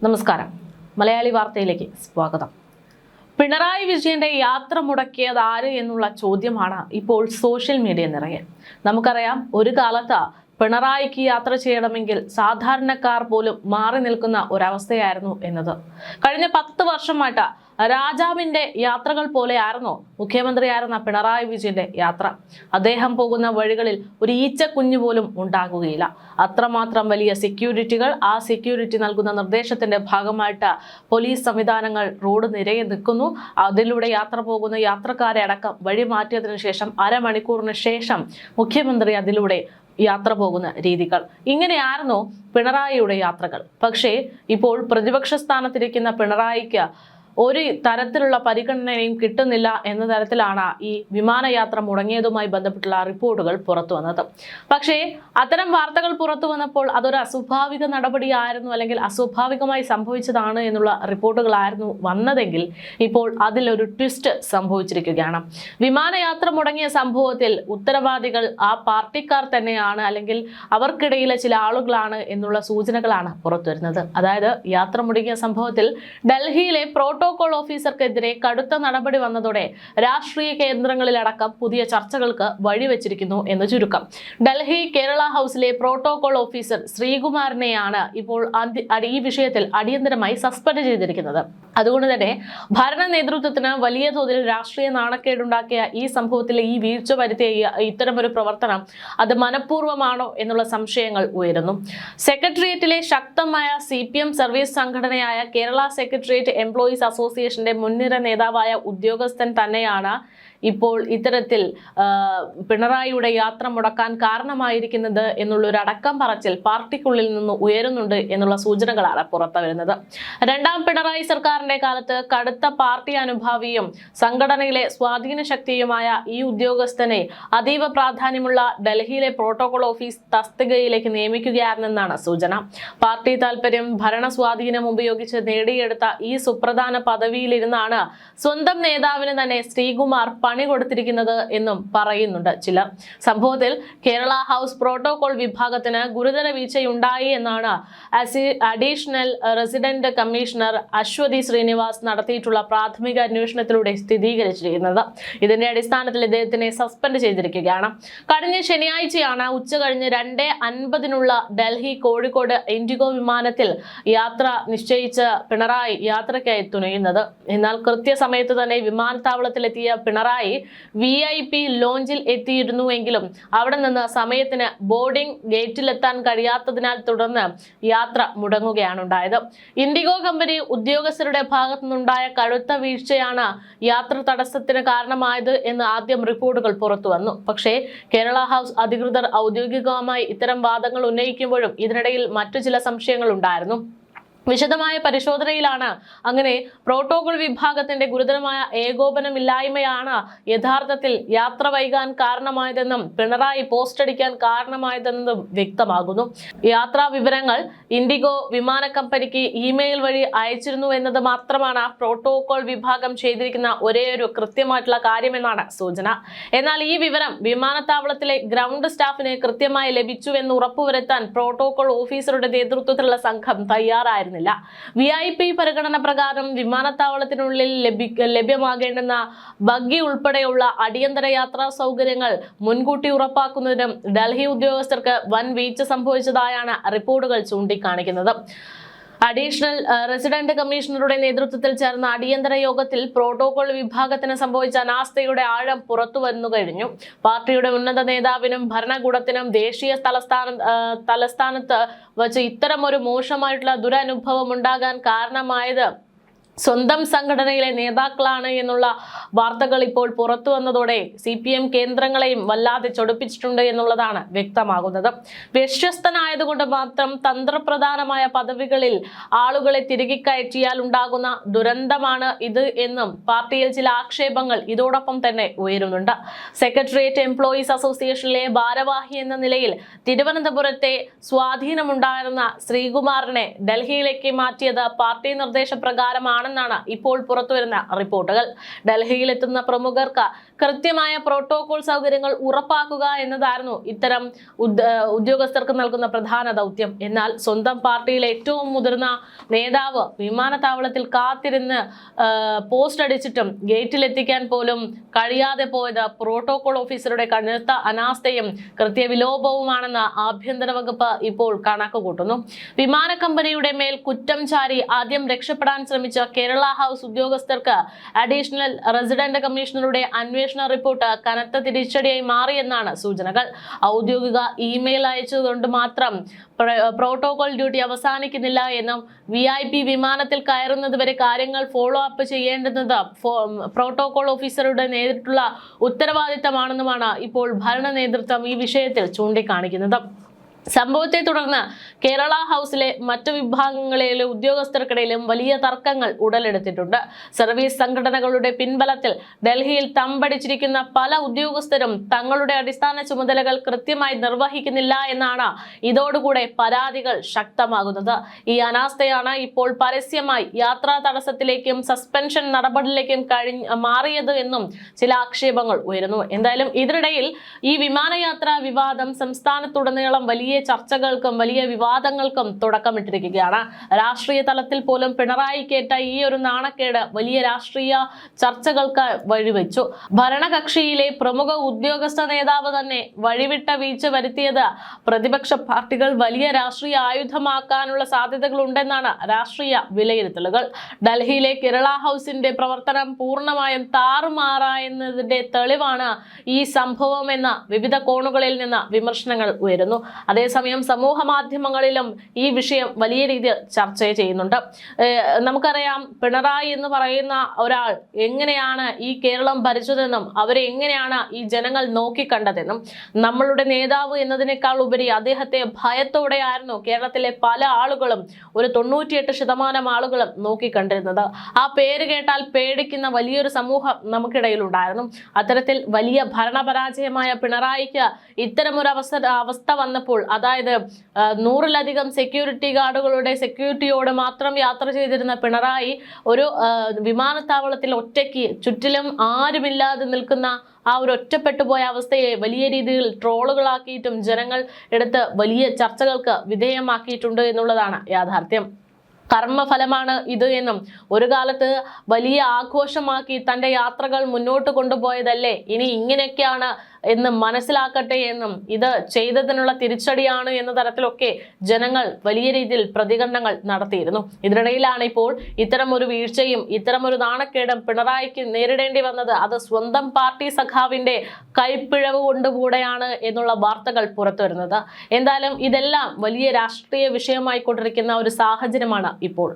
നമസ്കാരം. മലയാളി വാർത്തയിലേക്ക് സ്വാഗതം. പിണറായി വിജയന്റെ യാത്ര മുടക്കിയത് ആര് എന്നുള്ള ചോദ്യമാണ് ഇപ്പോൾ സോഷ്യൽ മീഡിയ നിറയെ. നമുക്കറിയാം, ഒരു കാലത്ത് പിണറായിക്ക് യാത്ര ചെയ്യണമെങ്കിൽ സാധാരണക്കാർ പോലും മാറി നിൽക്കുന്ന ഒരവസ്ഥയായിരുന്നു എന്നത്. കഴിഞ്ഞ 10 വർഷമായിട്ട് രാജാവിന്റെ യാത്രകൾ പോലെയായിരുന്നു മുഖ്യമന്ത്രിയായിരുന്ന പിണറായി വിജയന്റെ യാത്ര. അദ്ദേഹം പോകുന്ന വഴികളിൽ ഒരു ഈച്ച കുഞ്ഞു പോലും ഉണ്ടാകുകയില്ല. അത്രമാത്രം വലിയ സെക്യൂരിറ്റികൾ, ആ സെക്യൂരിറ്റി നൽകുന്ന നിർദ്ദേശത്തിന്റെ ഭാഗമായിട്ട് പോലീസ് സംവിധാനങ്ങൾ റോഡ് നിരയെ നിൽക്കുന്നു. അതിലൂടെ യാത്ര പോകുന്ന യാത്രക്കാരെ അടക്കം വഴി മാറ്റിയതിനു ശേഷം അരമണിക്കൂറിന് ശേഷം മുഖ്യമന്ത്രി അതിലൂടെ യാത്ര പോകുന്ന രീതികൾ. ഇങ്ങനെയായിരുന്നു പിണറായിയുടെ യാത്രകൾ. പക്ഷേ ഇപ്പോൾ പ്രതിപക്ഷ സ്ഥാനത്തിരിക്കുന്ന പിണറായിക്ക് ഒരു തരത്തിലുള്ള പരിഗണനയും കിട്ടുന്നില്ല എന്ന തരത്തിലാണ് ഈ വിമാനയാത്ര മുടങ്ങിയതുമായി ബന്ധപ്പെട്ടുള്ള റിപ്പോർട്ടുകൾ പുറത്തു വന്നത്. പക്ഷേ അത്തരം വാർത്തകൾ പുറത്തു വന്നപ്പോൾ അതൊരു അസ്വാഭാവിക നടപടിയായിരുന്നു, അല്ലെങ്കിൽ അസ്വാഭാവികമായി സംഭവിച്ചതാണ് എന്നുള്ള റിപ്പോർട്ടുകളായിരുന്നു വന്നതെങ്കിൽ ഇപ്പോൾ അതിലൊരു ട്വിസ്റ്റ് സംഭവിച്ചിരിക്കുകയാണ്. വിമാനയാത്ര മുടങ്ങിയ സംഭവത്തിൽ ഉത്തരവാദികൾ ആ പാർട്ടിക്കാർ തന്നെയാണ്, അല്ലെങ്കിൽ അവർക്കിടയിലെ ചില ആളുകളാണ് എന്നുള്ള സൂചനകളാണ് പുറത്തുവരുന്നത്. അതായത് യാത്ര മുടങ്ങിയ സംഭവത്തിൽ ഡൽഹിയിലെ പ്രോട്ടോകോൾ ഓഫീസർക്കെതിരെ കടുത്ത നടപടി വന്നതോടെ രാഷ്ട്രീയ കേന്ദ്രങ്ങളിലടക്കം പുതിയ ചർച്ചകൾക്ക് വഴിവെച്ചിരിക്കുന്നു എന്ന് ചുരുക്കം. ഡൽഹി കേരള ഹൗസിലെ പ്രോട്ടോകോൾ ഓഫീസർ ശ്രീകുമാറിനെയാണ് ഇപ്പോൾ ഈ വിഷയത്തിൽ അടിയന്തരമായി സസ്പെൻഡ് ചെയ്തിരിക്കുന്നത്. അതുകൊണ്ട് തന്നെ ഭരണ നേതൃത്വത്തിന് വലിയ തോതിൽ രാഷ്ട്രീയ നാണക്കേടുണ്ടാക്കിയ ഈ സംഭവത്തിൽ ഈ വീഴ്ച വരുത്തിയ ഇത്തരമൊരു പ്രവർത്തനം അത് മനഃപൂർവ്വമാണോ എന്നുള്ള സംശയങ്ങൾ ഉയരുന്നു. സെക്രട്ടേറിയറ്റിലെ ശക്തമായ CPM സർവീസ് സംഘടനയായ കേരള സെക്രട്ടേറിയറ്റ് എംപ്ലോയീസ് അസോസിയേഷന്റെ മുൻനിര നേതാവായ ഉദ്യോഗസ്ഥൻ തന്നെയാണ് ഇപ്പോൾ ഇത്തരത്തിൽ പിണറായിയുടെ യാത്ര മുടക്കാൻ കാരണമായിരിക്കുന്നത് എന്നുള്ളൊരു അടക്കം പറച്ചിൽ പാർട്ടിക്കുള്ളിൽ നിന്ന് ഉയരുന്നുണ്ട് എന്നുള്ള സൂചനകളാണ് പുറത്തു വരുന്നത്. രണ്ടാം പിണറായി സർക്കാരിന്റെ കാലത്ത് കടുത്ത പാർട്ടി അനുഭാവിയും സംഘടനയിലെ സ്വാധീന ശക്തിയുമായ ഈ ഉദ്യോഗസ്ഥനെ അതീവ പ്രാധാന്യമുള്ള ഡൽഹിയിലെ പ്രോട്ടോകോൾ ഓഫീസ് തസ്തികയിലേക്ക് നിയമിക്കുകയാണെന്നാണ് സൂചന. പാർട്ടി താൽപര്യം, ഭരണ സ്വാധീനം ഉപയോഗിച്ച് നേടിയെടുത്ത ഈ സുപ്രധാന പദവിയിലിരുന്നാണ് സ്വന്തം നേതാവിന് തന്നെ ശ്രീകുമാർ പണി കൊടുത്തിരിക്കുന്നത് എന്നും പറയുന്നുണ്ട് ചിലർ. സംഭവത്തിൽ കേരള ഹൗസ് പ്രോട്ടോകോൾ വിഭാഗത്തിന് ഗുരുതര വീഴ്ചയുണ്ടായി എന്നാണ് additional resident commissioner Aswathy Srinivas നടത്തിയിട്ടുള്ള പ്രാഥമിക അന്വേഷണത്തിലൂടെ സ്ഥിരീകരിച്ചിരിക്കുന്നത്. ഇതിന്റെ അടിസ്ഥാനത്തിൽ ഇദ്ദേഹത്തിനെ സസ്പെൻഡ് ചെയ്തിരിക്കുകയാണ്. കഴിഞ്ഞ ശനിയാഴ്ചയാണ് ഉച്ചകഴിഞ്ഞ് 2:50 ഡൽഹി കോഴിക്കോട് ഇൻഡിഗോ വിമാനത്തിൽ യാത്ര നിശ്ചയിച്ച് പിണറായി യാത്രയ്ക്കായി തുനിയുന്നത്. എന്നാൽ കൃത്യസമയത്ത് തന്നെ വിമാനത്താവളത്തിലെത്തിയ പിണറായി VIP ലോഞ്ചിൽ എത്തിയിരുന്നുവെങ്കിലും അവിടെ നിന്ന് സമയത്തിന് ബോർഡിംഗ് ഗേറ്റിലെത്താൻ കഴിയാത്തതിനാൽ തുടർന്ന് യാത്ര മുടങ്ങുകയാണ് ഉണ്ടായത്. ഇൻഡിഗോ കമ്പനി ഉദ്യോഗസ്ഥരുടെ ഭാഗത്തു നിന്നുണ്ടായ കടുത്ത വീഴ്ചയാണ് യാത്ര തടസ്സത്തിന് കാരണമായത് എന്ന് ആദ്യം റിപ്പോർട്ടുകൾ പുറത്തു വന്നു. പക്ഷേ കേരള ഹൗസ് അധികൃതർ ഔദ്യോഗികമായി ഇത്തരം വാദങ്ങൾ ഉന്നയിക്കുമ്പോഴും ഇതിനിടയിൽ മറ്റു ചില സംശയങ്ങൾ ഉണ്ടായിരുന്നു. വിശദമായ പരിശോധനയിലാണ് അങ്ങനെ പ്രോട്ടോകോൾ വിഭാഗത്തിന്റെ ഗുരുതരമായ ഏകോപനമില്ലായ്മയാണ് യഥാർത്ഥത്തിൽ യാത്ര വൈകാൻ കാരണമായതെന്നും പിണറായി പോസ്റ്റ് അടിക്കാൻ കാരണമായതെന്നും വ്യക്തമാകുന്നു. യാത്രാ വിവരങ്ങൾ ഇൻഡിഗോ വിമാന കമ്പനിക്ക് ഇമെയിൽ വഴി അയച്ചിരുന്നു എന്നത് മാത്രമാണ് പ്രോട്ടോകോൾ വിഭാഗം ചെയ്തിരിക്കുന്ന ഒരേയൊരു കൃത്യമായിട്ടുള്ള കാര്യമെന്നാണ് സൂചന. എന്നാൽ ഈ വിവരം വിമാനത്താവളത്തിലെ ഗ്രൗണ്ട് സ്റ്റാഫിന് കൃത്യമായി ലഭിച്ചുവെന്ന് ഉറപ്പുവരുത്താൻ പ്രോട്ടോകോൾ ഓഫീസറുടെ നേതൃത്വത്തിലുള്ള സംഘം തയ്യാറായിരുന്നു. VIP പരിഗണന പ്രകാരം വിമാനത്താവളത്തിനുള്ളിൽ ലഭ്യമാകേണ്ടുന്ന ബഗ്ഗി ഉൾപ്പെടെയുള്ള അടിയന്തര യാത്രാ സൗകര്യങ്ങൾ മുൻകൂട്ടി ഉറപ്പാക്കുന്നതിനും ഡൽഹി ഉദ്യോഗസ്ഥർക്ക് വൻ വീഴ്ച സംഭവിച്ചതായാണ് റിപ്പോർട്ടുകൾ ചൂണ്ടിക്കാണിക്കുന്നത്. അഡീഷണൽ റെസിഡന്റ് കമ്മീഷണറുടെ നേതൃത്വത്തിൽ ചേർന്ന അടിയന്തര യോഗത്തിൽ പ്രോട്ടോകോൾ വിഭാഗത്തിന് സംഭവിച്ച അനാസ്ഥയുടെ ആഴം പുറത്തു വന്നു കഴിഞ്ഞു. പാർട്ടിയുടെ ഉന്നത നേതാവിനും ഭരണകൂടത്തിനും ദേശീയ തലസ്ഥാനത്ത് വച്ച് ഇത്തരം ഒരു മോശമായിട്ടുള്ള ദുരനുഭവം ഉണ്ടാകാൻ കാരണമായത് സ്വന്തം സംഘടനയിലെ നേതാക്കളാണ് എന്നുള്ള വാർത്തകൾ ഇപ്പോൾ പുറത്തു വന്നതോടെ CPM കേന്ദ്രങ്ങളെയും വല്ലാതെ ചൊടിപ്പിച്ചിട്ടുണ്ട് എന്നുള്ളതാണ് വ്യക്തമാകുന്നത്. വിശ്വസ്തനായതുകൊണ്ട് മാത്രം തന്ത്രപ്രധാനമായ പദവികളിൽ ആളുകളെ തിരികെ കയറ്റിയാൽ ഉണ്ടാകുന്ന ദുരന്തമാണ് ഇത് എന്നും പാർട്ടിയിൽ ചില ആക്ഷേപങ്ങൾ ഇതോടൊപ്പം തന്നെ ഉയരുന്നുണ്ട്. സെക്രട്ടേറിയറ്റ് എംപ്ലോയീസ് അസോസിയേഷനിലെ ഭാരവാഹി എന്ന നിലയിൽ തിരുവനന്തപുരത്തെ സ്വാധീനമുണ്ടായിരുന്ന ശ്രീകുമാറിനെ ഡൽഹിയിലേക്ക് മാറ്റിയത് പാർട്ടി നിർദ്ദേശപ്രകാരമാണ് ആണെന്നാണ് ഇപ്പോൾ പുറത്തുവരുന്ന റിപ്പോർട്ടുകൾ. ഡൽഹിയിലെത്തുന്ന പ്രമുഖർക്ക് കൃത്യമായ പ്രോട്ടോകോൾ സൗകര്യങ്ങൾ ഉറപ്പാക്കുക എന്നതായിരുന്നു ഇത്തരം ഉദ്യോഗസ്ഥർക്ക് നൽകുന്ന പ്രധാന ദൗത്യം. എന്നാൽ സ്വന്തം പാർട്ടിയിലെ ഏറ്റവും മുതിർന്ന നേതാവ് വിമാനത്താവളത്തിൽ കാത്തിരുന്ന് പോസ്റ്റ് അടിച്ചിട്ടും ഗേറ്റിലെത്തിക്കാൻ പോലും കഴിയാതെ പോയത് പ്രോട്ടോകോൾ ഓഫീസറുടെ കടുത്ത അനാസ്ഥയും കൃത്യവിലോപവുമാണെന്ന് ആഭ്യന്തര വകുപ്പ് ഇപ്പോൾ കണക്ക് കൂട്ടുന്നു. വിമാന കമ്പനിയുടെ മേൽ കുറ്റം ചാരി ആദ്യം രക്ഷപ്പെടാൻ ശ്രമിച്ച കേരള ഹൗസ് ഉദ്യോഗസ്ഥർക്ക് അഡീഷണൽ റെസിഡന്റ് കമ്മീഷണറുടെ അന്വേഷണ റിപ്പോർട്ട് കനത്ത തിരിച്ചടിയായി മാറിയെന്നാണ് സൂചനകൾ. ഔദ്യോഗിക ഇമെയിൽ അയച്ചതുകൊണ്ട് മാത്രം പ്രോട്ടോകോൾ ഡ്യൂട്ടി അവസാനിക്കുന്നില്ല എന്നും VIP വിമാനത്തിൽ കയറുന്നത് വരെ കാര്യങ്ങൾ ഫോളോ അപ്പ് ചെയ്യേണ്ടുന്നത് പ്രോട്ടോകോൾ ഓഫീസറുടെ നേരിട്ടുള്ള ഉത്തരവാദിത്തമാണെന്നുമാണ് ഇപ്പോൾ ഭരണ നേതൃത്വം ഈ വിഷയത്തിൽ ചൂണ്ടിക്കാണിക്കുന്നത്. സംഭവത്തെ തുടർന്ന് കേരള ഹൗസിലെ മറ്റു വിഭാഗങ്ങളിലെ ഉദ്യോഗസ്ഥർക്കിടയിലും വലിയ തർക്കങ്ങൾ ഉടലെടുത്തിട്ടുണ്ട്. സർവീസ് സംഘടനകളുടെ പിൻബലത്തിൽ ഡൽഹിയിൽ തമ്പടിച്ചിരിക്കുന്ന പല ഉദ്യോഗസ്ഥരും തങ്ങളുടെ അടിസ്ഥാന ചുമതലകൾ കൃത്യമായി നിർവഹിക്കുന്നില്ല എന്നാണ് ഇതോടുകൂടെ പരാതികൾ ശക്തമാകുന്നത്. ഈ അനാസ്ഥയാണ് ഇപ്പോൾ പരസ്യമായി യാത്രാ തടസ്സത്തിലേക്കും സസ്പെൻഷൻ നടപടിയിലേക്കും മാറിയത് എന്നും ചില ആക്ഷേപങ്ങൾ ഉയരുന്നു. എന്തായാലും ഇതിനിടയിൽ ഈ വിമാനയാത്രാ വിവാദം സംസ്ഥാനത്തുടനീളം വലിയ ചർച്ചകൾക്കും വലിയ വിവാദങ്ങൾക്കും തുടക്കമിട്ടിരിക്കുകയാണ്. രാഷ്ട്രീയ തലത്തിൽ പോലും പിണറായിക്കേറ്റ ഈ ഒരു നാണക്കേട് വലിയ രാഷ്ട്രീയ ചർച്ചകൾക്ക് വഴിവെച്ചു. ഭരണകക്ഷിയിലെ പ്രമുഖ ഉദ്യോഗസ്ഥ നേതാവ് തന്നെ വഴിവിട്ട വീഴ്ച വരുത്തിയത് പ്രതിപക്ഷ പാർട്ടികൾ വലിയ രാഷ്ട്രീയ ആയുധമാക്കാനുള്ള സാധ്യതകളുണ്ടെന്നാണ് രാഷ്ട്രീയ വിലയിരുത്തലുകൾ. ഡൽഹിയിലെ കേരള ഹൗസിന്റെ പ്രവർത്തനം പൂർണ്ണമായും താറുമാറായെന്നതിന്റെ തെളിവാണ് ഈ സംഭവമെന്ന വിവിധ കോണുകളിൽ നിന്ന് വിമർശനങ്ങൾ ഉയരുന്നു. അതേസമയം സമൂഹ മാധ്യമങ്ങളിലും ഈ വിഷയം വലിയ രീതിയിൽ ചർച്ച ചെയ്യുന്നുണ്ട്. നമുക്കറിയാം, പിണറായി എന്ന് പറയുന്ന ഒരാൾ എങ്ങനെയാണ് ഈ കേരളം ഭരിച്ചതെന്നും അവരെ എങ്ങനെയാണ് ഈ ജനങ്ങൾ നോക്കിക്കണ്ടതെന്നും നമ്മളുടെ നേതാവ് എന്നതിനേക്കാൾ ഉപരി അദ്ദേഹത്തെ ഭയത്തോടെയായിരുന്നു കേരളത്തിലെ പല ആളുകളും, ഒരു 98% ആളുകളും നോക്കിക്കണ്ടിരുന്നത്. ആ പേര് കേട്ടാൽ പേടിക്കുന്ന വലിയൊരു സമൂഹം നമുക്കിടയിൽ ഉണ്ടായിരുന്നു. അത്തരത്തിൽ വലിയ ഭരണപരാജയമായ പിണറായിക്ക് ഇത്തരമൊരു അവസ്ഥ വന്നപ്പോൾ, അതായത് 100-ലധികം സെക്യൂരിറ്റി ഗാർഡുകളുടെ സെക്യൂരിറ്റിയോട് മാത്രം യാത്ര ചെയ്തിരുന്ന പിണറായി ഒരു വിമാനത്താവളത്തിൽ ഒറ്റയ്ക്ക് ചുറ്റിലും ആരുമില്ലാതെ നിൽക്കുന്ന ആ ഒരു ഒറ്റപ്പെട്ടുപോയ അവസ്ഥയെ വലിയ രീതിയിൽ ട്രോളുകളാക്കിയിട്ടും ജനങ്ങൾ എടുത്ത് വലിയ ചർച്ചകൾക്ക് വിധേയമാക്കിയിട്ടുണ്ട് എന്നുള്ളതാണ് യാഥാർത്ഥ്യം. കർമ്മഫലമാണ് ഇത് എന്നും ഒരു കാലത്ത് വലിയ ആഘോഷമാക്കി തൻ്റെ യാത്രകൾ മുന്നോട്ട് കൊണ്ടുപോയതല്ലേ, ഇനി ഇങ്ങനെയൊക്കെയാണ് എന്ന് മനസ്സിലാക്കട്ടെ എന്നും ഇത് ചെയ്തതിനുള്ള തിരിച്ചടിയാണ് എന്ന തരത്തിലൊക്കെ ജനങ്ങൾ വലിയ രീതിയിൽ പ്രതികരണങ്ങൾ നടത്തിയിരുന്നു. ഇതിനിടയിലാണ് ഇപ്പോൾ ഇത്തരമൊരു വീഴ്ചയും ഇത്തരമൊരു നാണക്കേടും പിണറായിക്ക് നേരിടേണ്ടി വന്നത്. അത് സ്വന്തം പാർട്ടി സഖാവിന്റെ കൈപ്പിഴവ് കൊണ്ടുകൂടെയാണ് എന്നുള്ള വാർത്തകൾ പുറത്തു വരുന്നത്. എന്തായാലും ഇതെല്ലാം വലിയ രാഷ്ട്രീയ വിഷയമായി കൊണ്ടിരിക്കുന്ന ഒരു സാഹചര്യമാണ് ഇപ്പോൾ.